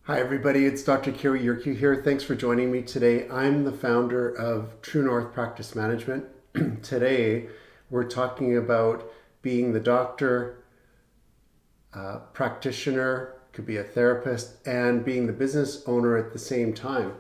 Hi everybody, it's Dr. Cary Yurkiw here. Thanks for joining me today. I'm the founder of True North Practice Management. Today we're talking about being the doctor, practitioner, could be a therapist, and being the business owner at the same time.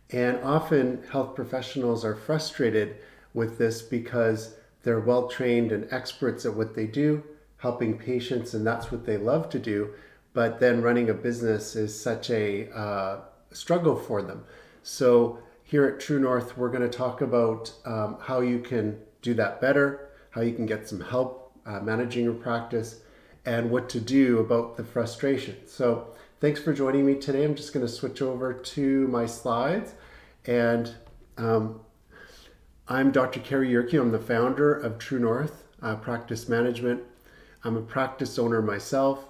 And often health professionals are frustrated with this because they're well trained and experts at what they do, helping patients, and that's what they love to do. But then running a business is such a struggle for them. So here at True North, we're going to talk about how you can do that better, how you can get some help managing your practice, and what to do about the frustration. So thanks for joining me today. I'm just going to switch over to my slides. And I'm Dr. Cary Yurkiw. I'm the founder of True North Practice Management. I'm a practice owner myself.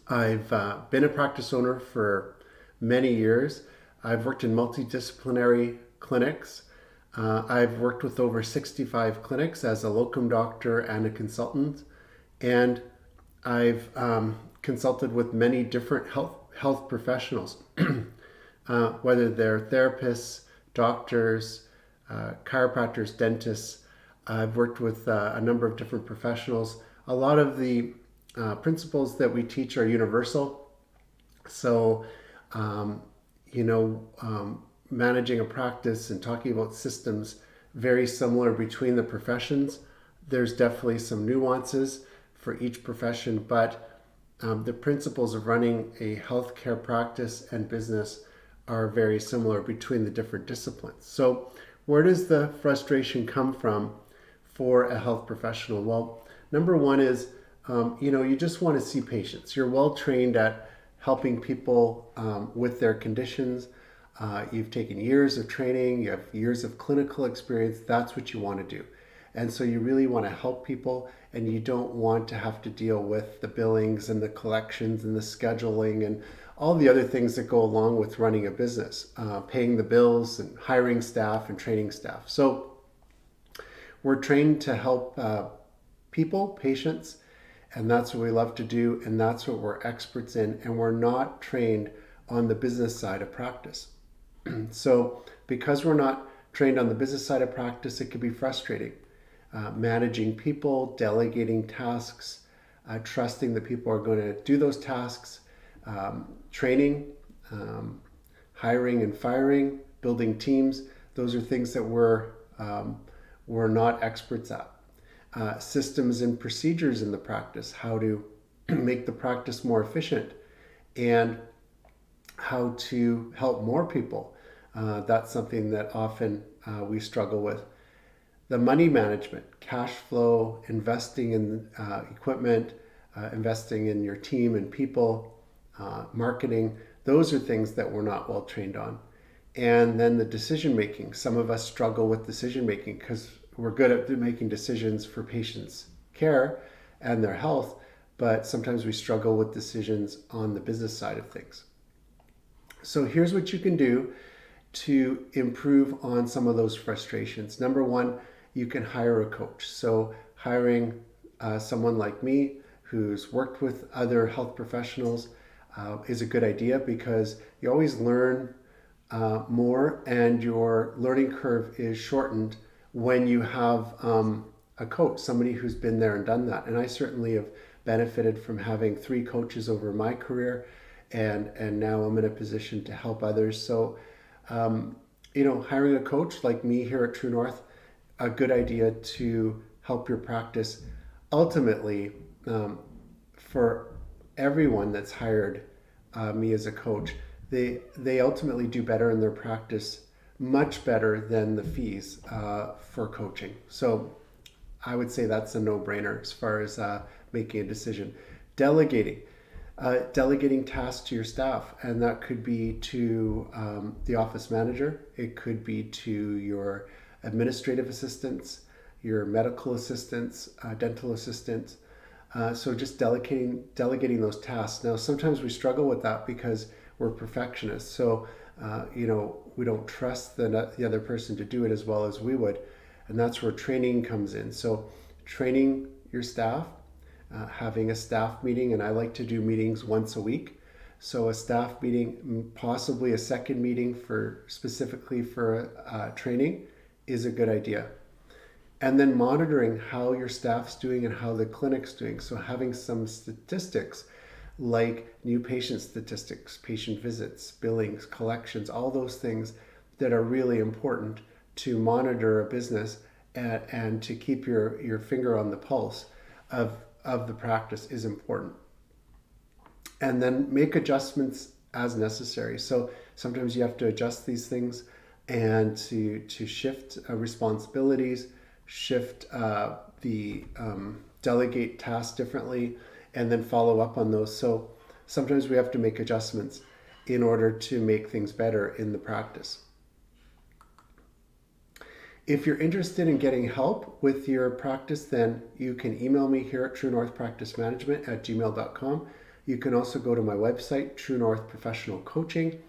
I've been a practice owner for many years. I've worked in multidisciplinary clinics. I've worked with over 65 clinics as a locum doctor and a consultant. And I've consulted with many different health professionals, whether they're therapists, doctors, chiropractors, dentists. I've worked with a number of different professionals. A lot of the principles that we teach are universal. So, managing a practice and talking about systems, very similar between the professions. There's definitely some nuances for each profession, but the principles of running a healthcare practice and business are very similar between the different disciplines. So where does the frustration come from for a health professional? Well, number one is, you just want to see patients. You're well trained at helping people with their conditions. You've taken years of training, you have years of clinical experience. That's what you want to do. And so you really want to help people, and you don't want to have to deal with the billings and the collections and the scheduling and all the other things that go along with running a business, paying the bills and hiring staff and training staff. So we're trained to help people, patients, and that's what we love to do, and that's what we're experts in, and we're not trained on the business side of practice. So because we're not trained on the business side of practice, it can be frustrating. Managing people, delegating tasks, trusting that people are going to do those tasks, training, hiring and firing, building teams. Those are things that we're not experts at. Systems and procedures in the practice, how to make the practice more efficient, and how to help more people. That's something that often we struggle with. The money management, cash flow, investing in equipment, investing in your team and people, marketing, those are things that we're not well trained on. And then the decision making. Some of us struggle with decision making because we're good at making decisions for patients' care and their health, but sometimes we struggle with decisions on the business side of things. So here's what you can do to improve on some of those frustrations. Number one, you can hire a coach. So hiring someone like me who's worked with other health professionals is a good idea, because you always learn more, and your learning curve is shortened when you have a coach, somebody who's been there and done that. And I certainly have benefited from having 3 coaches over my career, and now I'm in a position to help others. So, hiring a coach like me here at True North, a good idea to help your practice. Ultimately, for everyone that's hired me as a coach, they ultimately do better in their practice, much better than the fees for coaching. So I would say that's a no-brainer as far as making a decision. Delegating tasks to your staff, and that could be to the office manager. It could be to your administrative assistants, your medical assistants, dental assistants. So just delegating those tasks. Now, sometimes we struggle with that because we're perfectionists. So, we don't trust the other person to do it as well as we would. And that's where training comes in. So training your staff, having a staff meeting, and I like to do meetings once a week So a staff meeting, possibly a second meeting specifically for training, is a good idea. And then monitoring how your staff's doing and how the clinic's doing. So having some statistics like new patient statistics, patient visits, billings, collections, all those things that are really important to monitor a business and to keep your finger on the pulse of the practice is important. And then make adjustments as necessary. So sometimes you have to adjust these things and to shift responsibilities, shift delegate tasks differently, and then follow up on those. So sometimes we have to make adjustments in order to make things better in the practice. If you're interested in getting help with your practice, then you can email me here at truenorthpracticemanagement@gmail.com. You can also go to my website, True North Professional Coaching.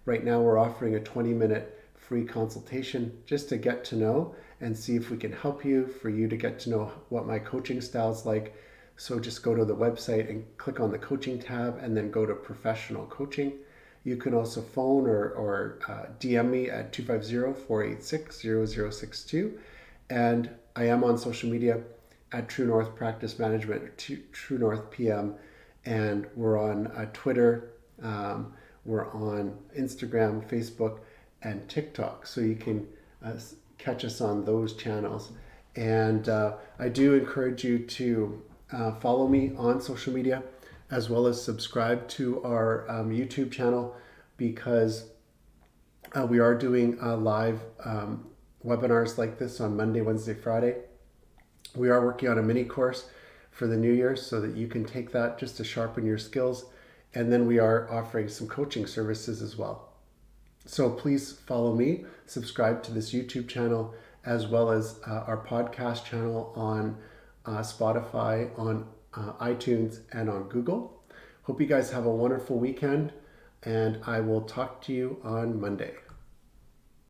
Right now we're offering a 20-minute free consultation just to get to know and see if we can help you, for you to get to know what my coaching style is like. So just go to the website and click on the coaching tab and then go to professional coaching. You can also phone or DM me at 250-486-0062. And I am on social media at True North Practice Management, or True North PM. And we're on Twitter, we're on Instagram, Facebook, and TikTok. So you can catch us on those channels. And I do encourage you to follow me on social media, as well as subscribe to our YouTube channel, because we are doing live webinars like this on Monday, Wednesday, Friday. We are working on a mini course for the new year so that you can take that just to sharpen your skills. And then we are offering some coaching services as well. So please follow me, subscribe to this YouTube channel, as well as our podcast channel on Spotify, on iTunes, and on Google. Hope you guys have a wonderful weekend, and I will talk to you on Monday.